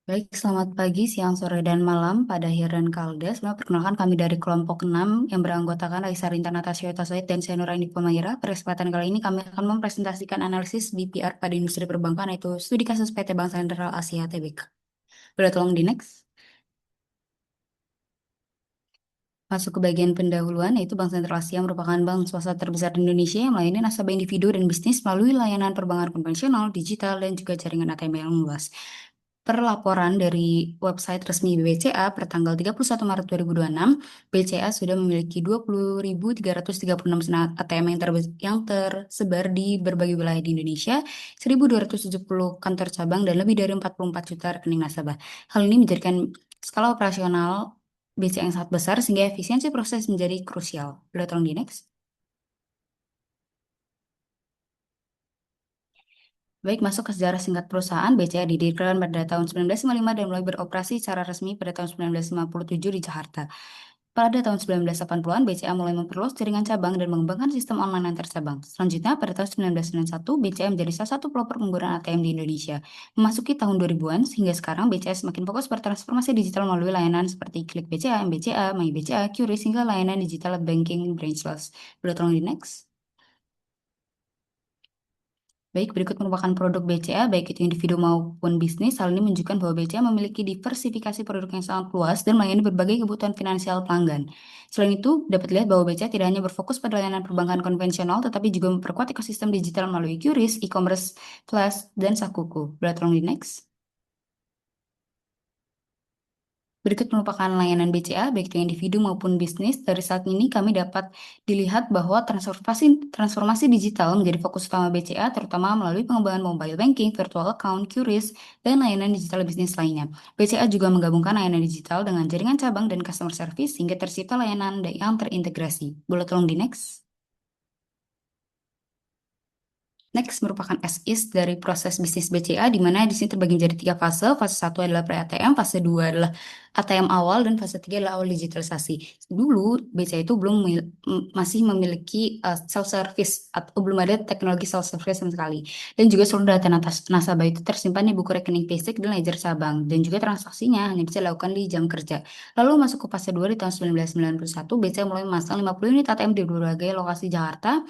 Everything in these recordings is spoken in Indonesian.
Baik, selamat pagi, siang, sore, dan malam pada Hir dan Kalda. Sebenarnya perkenalkan kami dari kelompok 6 yang beranggotakan Aisyah Rinta Natasha Said dan Senura Indi Pemaira. Pada kesempatan kali ini kami akan mempresentasikan analisis BPR pada industri perbankan, yaitu studi kasus PT Bank Sentral Asia Tbk. Boleh tolong di next? Masuk ke bagian pendahuluan, yaitu Bank Sentral Asia merupakan bank swasta terbesar di Indonesia yang melayani nasabah individu dan bisnis melalui layanan perbankan konvensional, digital, dan juga jaringan ATM yang luas. Per laporan dari website resmi BBCA per tanggal 31 Maret 2026, BCA sudah memiliki 20.336 ATM yang tersebar di berbagai wilayah di Indonesia, 1.270 kantor cabang, dan lebih dari 44 juta rekening nasabah. Hal ini menjadikan skala operasional BCA yang sangat besar sehingga efisiensi proses menjadi krusial. Boleh tolong di next? Baik, masuk ke sejarah singkat perusahaan, BCA didirikan pada tahun 1955 dan mulai beroperasi secara resmi pada tahun 1957 di Jakarta. Pada tahun 1980-an, BCA mulai memperluas jaringan cabang dan mengembangkan sistem online antar cabang. Selanjutnya, pada tahun 1991, BCA menjadi salah satu pelopor penggunaan ATM di Indonesia. Memasuki tahun 2000-an, hingga sekarang BCA semakin fokus bertransformasi digital melalui layanan seperti Klik BCA, MBCA, My BCA, QRIS, hingga layanan digital banking branchless. Boleh tolong di next? Baik, berikut merupakan produk BCA, baik itu individu maupun bisnis. Hal ini menunjukkan bahwa BCA memiliki diversifikasi produk yang sangat luas dan melayani berbagai kebutuhan finansial pelanggan. Selain itu, dapat dilihat bahwa BCA tidak hanya berfokus pada layanan perbankan konvensional, tetapi juga memperkuat ekosistem digital melalui QRIS, e-commerce, Flash, dan Sakuku. Boleh tolong di next? Berikut merupakan layanan BCA, baik itu individu maupun bisnis. Dari saat ini kami dapat dilihat bahwa transformasi transformasi digital menjadi fokus utama BCA, terutama melalui pengembangan mobile banking, virtual account, QRIS, dan layanan digital bisnis lainnya. BCA juga menggabungkan layanan digital dengan jaringan cabang dan customer service sehingga tercipta layanan yang terintegrasi. Boleh tolong di next? Next merupakan as is dari proses bisnis BCA, di mana di sini terbagi menjadi tiga fase. Fase satu adalah pre-ATM, fase dua adalah ATM awal, dan fase tiga adalah awal digitalisasi. Dulu BCA itu masih memiliki self-service atau belum ada teknologi self-service sama sekali. Dan juga seluruh data nasabah itu tersimpan di buku rekening basic dan ledger cabang. Dan juga transaksinya hanya bisa dilakukan di jam kerja. Lalu masuk ke fase 2 di tahun 1991, BCA mulai memasang 50 unit ATM di berbagai lokasi Jakarta,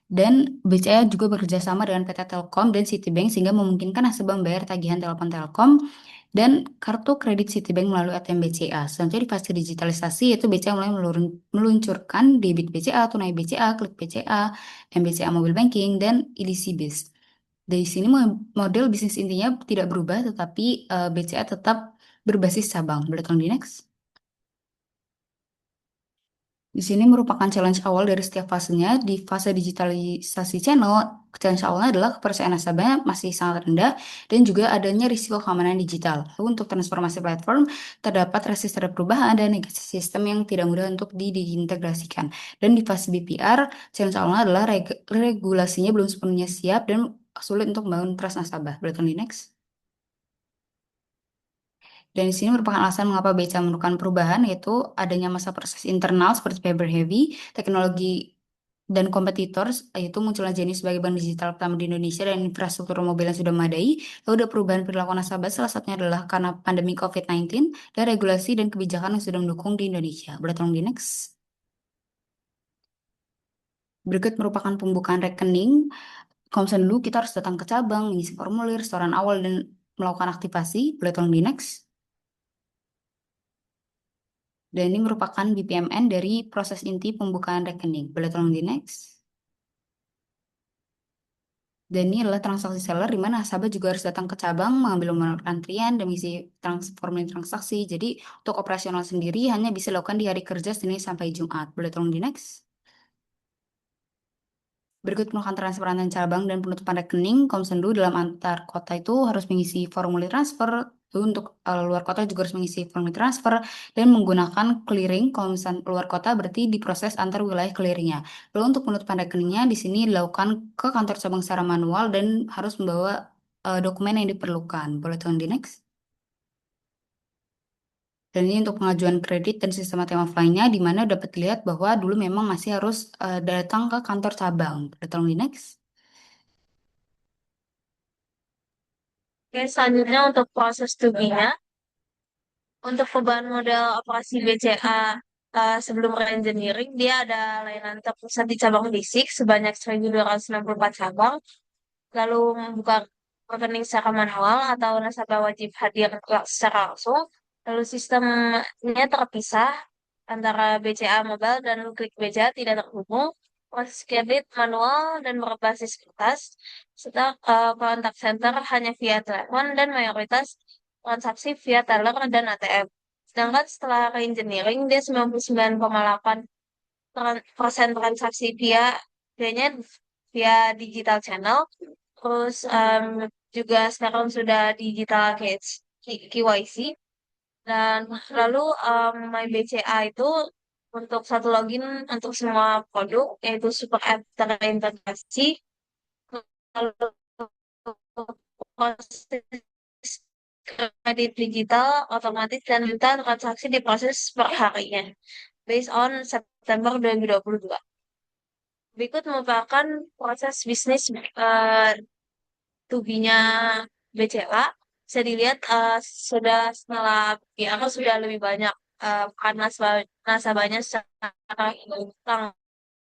dan BCA juga bekerja sama dengan PT Telkom dan Citibank sehingga memungkinkan nasabah membayar tagihan telepon Telkom dan kartu kredit Citibank melalui ATM BCA. Selanjutnya di fase digitalisasi, yaitu BCA mulai meluncurkan debit BCA, tunai BCA, klik BCA, MBCA Mobile Banking, dan EDC Biz. Dari sini model bisnis intinya tidak berubah, tetapi BCA tetap berbasis cabang. Boleh tolong di next? Di sini merupakan challenge awal dari setiap fasenya. Di fase digitalisasi channel, challenge awalnya adalah kepercayaan nasabahnya masih sangat rendah dan juga adanya risiko keamanan digital. Lalu untuk transformasi platform, terdapat resisten terhadap perubahan dan sistem yang tidak mudah untuk diintegrasikan. Dan di fase BPR, challenge awalnya adalah regulasinya belum sepenuhnya siap dan sulit untuk membangun trust nasabah. Boleh tolong di next? Dan di sini merupakan alasan mengapa BCA memerlukan perubahan, yaitu adanya masa proses internal seperti paper heavy, teknologi dan kompetitor, yaitu munculnya Jenis sebagai bank digital pertama di Indonesia dan infrastruktur mobil yang sudah memadai. Lalu ada perubahan perilaku nasabah, salah satunya adalah karena pandemi COVID-19 dan regulasi dan kebijakan yang sudah mendukung di Indonesia. Boleh tolong di next? Berikut merupakan pembukaan rekening. Kalau misalnya dulu kita harus datang ke cabang, mengisi formulir, setoran awal, dan melakukan aktivasi. Boleh tolong di next? Dan ini merupakan BPMN dari proses inti pembukaan rekening. Boleh tolong di next? Dan ini adalah transaksi seller di mana nasabah juga harus datang ke cabang, mengambil nomor antrian, dan mengisi formulir transaksi. Jadi untuk operasional sendiri hanya bisa dilakukan di hari kerja Senin sampai Jumat. Boleh tolong di next? Berikut melakukan transfer antar cabang dan penutupan rekening. Komsendu dalam antar kota itu harus mengisi formulir transfer. Lalu untuk luar kota juga harus mengisi formulir transfer dan menggunakan clearing. Kalau misalnya luar kota berarti diproses antar wilayah clearingnya. Lalu untuk penutupan rekeningnya di sini dilakukan ke kantor cabang secara manual dan harus membawa dokumen yang diperlukan. Boleh tolong di next? Dan ini untuk pengajuan kredit dan sistem ATM offline-nya, di mana dapat dilihat bahwa dulu memang masih harus datang ke kantor cabang. Boleh tolong di next? Oke, selanjutnya untuk proses tubinya, untuk perubahan model operasi BCA sebelum reengineering, dia ada layanan terpusat di cabang fisik sebanyak 1.264 cabang, lalu membuka rekening secara manual atau nasabah wajib hadir secara langsung, lalu sistemnya terpisah antara BCA Mobile dan Klik BCA tidak terhubung, proses kredit manual dan berbasis kertas, serta kontak center hanya via telepon dan mayoritas transaksi via teller dan ATM. Sedangkan setelah reengineering, dia 99,8 persen transaksi via-nya via digital channel. Terus juga sekarang sudah digital KYC. Dan lalu My BCA itu untuk satu login untuk semua produk, yaitu super app terintegrasi. Lalu proses kredit digital otomatis dan minta transaksi diproses per harinya based on September 2022. Berikut merupakan proses bisnis tubinya BCA. Bisa dilihat sudah setelah ya sudah lebih banyak karena nasabahnya secara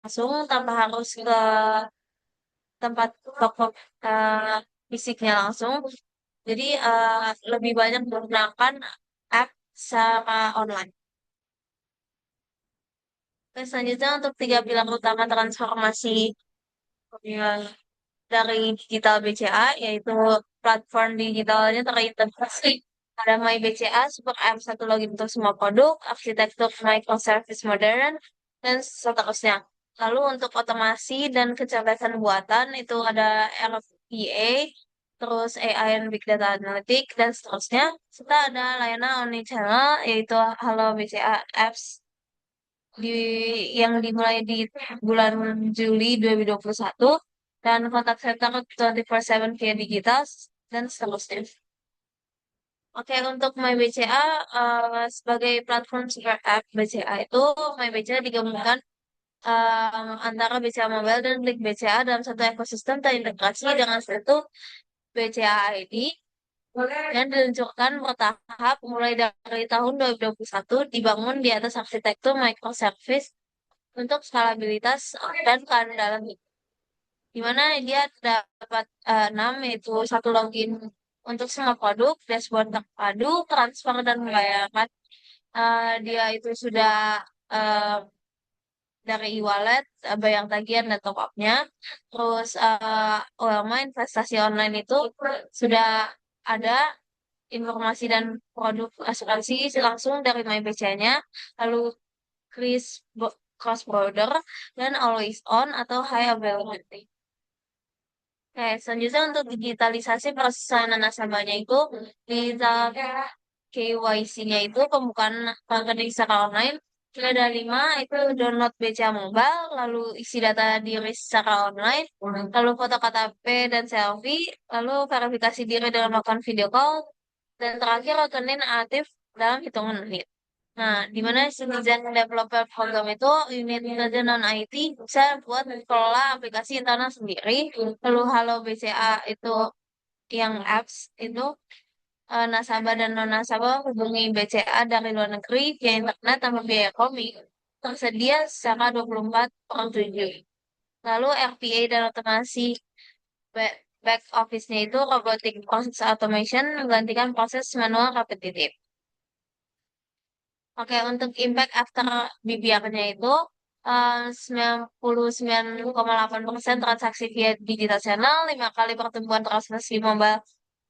langsung tanpa harus ke tempat toko fisiknya langsung. Jadi lebih banyak menggunakan app secara online. Oke, selanjutnya untuk tiga pilar utama transformasi eh, dari digital BCA, yaitu platform digitalnya terintegrasi ada My BCA, Super App, satu login untuk semua produk, arsitektur microservice modern, dan seterusnya. Lalu untuk otomasi dan kecerdasan buatan itu ada RPA, terus AI and Big Data Analytics, dan seterusnya. Serta ada layanan omnichannel yaitu Halo BCA Apps di yang dimulai di bulan Juli 2021 dan kontak center 24/7 via digital dan seterusnya. Oke, untuk MyBCA sebagai platform super app BCA itu MyBCA digabungkan antara BCA Mobile dan Klik BCA dalam satu ekosistem terintegrasi dengan satu BCA ID dan diluncurkan bertahap mulai dari tahun 2021 dibangun di atas arsitektur microservice untuk skalabilitas dan keandalan di mana dia dapat 6 yaitu satu login untuk semua produk, dashboard terpadu, transfer dan pembayaran. Dia itu sudah eh, dari e-wallet, bayar tagihan dan top up-nya. Terus ULMA investasi online itu sudah ada informasi dan produk asuransi langsung dari MyBCA-nya. Lalu cross border dan always on atau high availability. Oke, selanjutnya untuk digitalisasi proses layanan nasabahnya itu digital KYC-nya itu pembukaan rekening secara online. Sudah ada 5, itu download BCA Mobile, lalu isi data diri secara online, lalu foto KTP dan selfie, lalu verifikasi diri dengan melakukan video call, dan terakhir rekening aktif dalam hitungan menit. Nah, di mana Citizen Developer Program itu unit kerja non-IT bisa buat kelola aplikasi internal sendiri. Lalu Halo BCA itu yang apps itu nasabah dan non-nasabah hubungi BCA dari luar negeri via internet tanpa biaya roaming. Tersedia secara 24/7. Lalu RPA dan otomasi back office-nya itu robotic process automation menggantikan proses manual repetitif. Oke, untuk impact after BBR-nya itu 99,8% transaksi via digital channel, 5 kali pertumbuhan transaksi mobile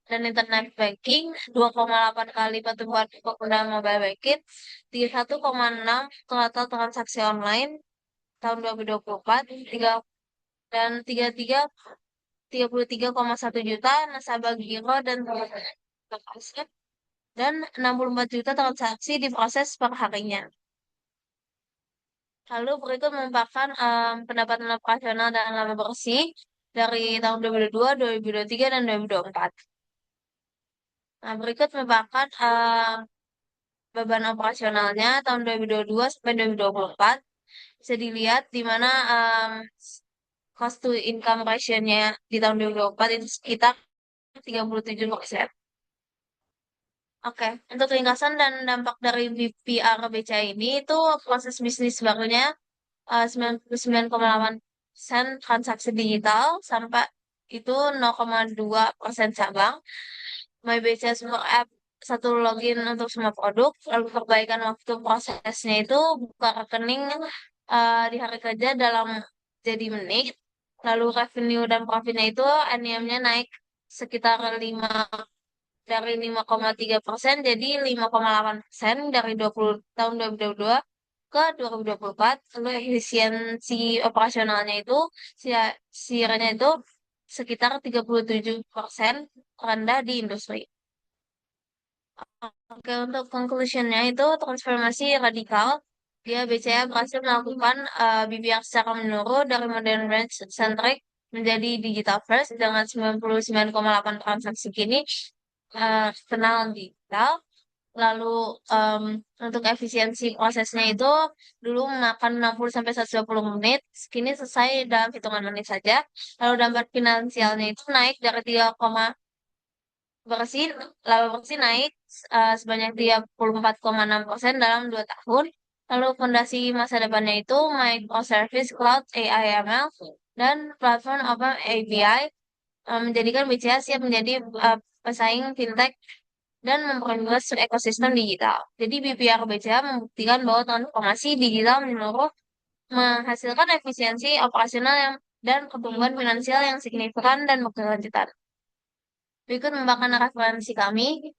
dan internet banking, 2,8 kali pertumbuhan pengguna mobile banking, 31,6 total transaksi online tahun 2024, 33,1 juta nasabah giro dan aset, dan 64 juta transaksi diproses per harinya. Lalu berikut merupakan pendapatan operasional dan laba bersih dari tahun 2022, 2023, dan 2024. Nah, berikut merupakan beban operasionalnya tahun 2022 sampai 2024. Bisa dilihat di mana cost to income ratio-nya di tahun 2024 itu sekitar 37%. Oke, untuk ringkasan dan dampak dari BPR BCA ini itu proses bisnis barunya 99,8% transaksi digital sampai itu 0,2% cabang. MyBCA Super App satu login untuk semua produk, lalu perbaikan waktu prosesnya itu buka rekening di hari kerja dalam jadi menit, lalu revenue dan profitnya itu NIM-nya naik sekitar 5,3% jadi 5,8% dari 20 tahun 2022 ke 2024. Lalu efisiensi operasionalnya itu siarnya itu sekitar 37% rendah di industri. Oke, untuk conclusionnya itu transformasi radikal. Dia BCA berhasil melakukan BBR secara menyeluruh dari modern branch centric menjadi digital first dengan 99,8 transaksi kini kenal digital. Lalu untuk efisiensi prosesnya itu dulu memakan 60 sampai 120 menit, kini selesai dalam hitungan menit saja. Lalu dampak finansialnya itu naik dari 3, bersih, laba bersih naik sebanyak 34,6% dalam 2 tahun. Lalu fondasi masa depannya itu microservice, cloud, AI, ML, dan platform Open API menjadikan BCA siap menjadi pesaing fintech dan memperluas ekosistem digital. Jadi BPR BCA membuktikan bahwa transformasi digital menyeluruh menghasilkan efisiensi operasional yang dan pertumbuhan finansial yang signifikan dan berkelanjutan. Berikut merupakan referensi kami.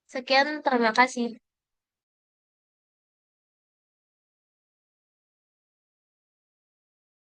Sekian, terima kasih.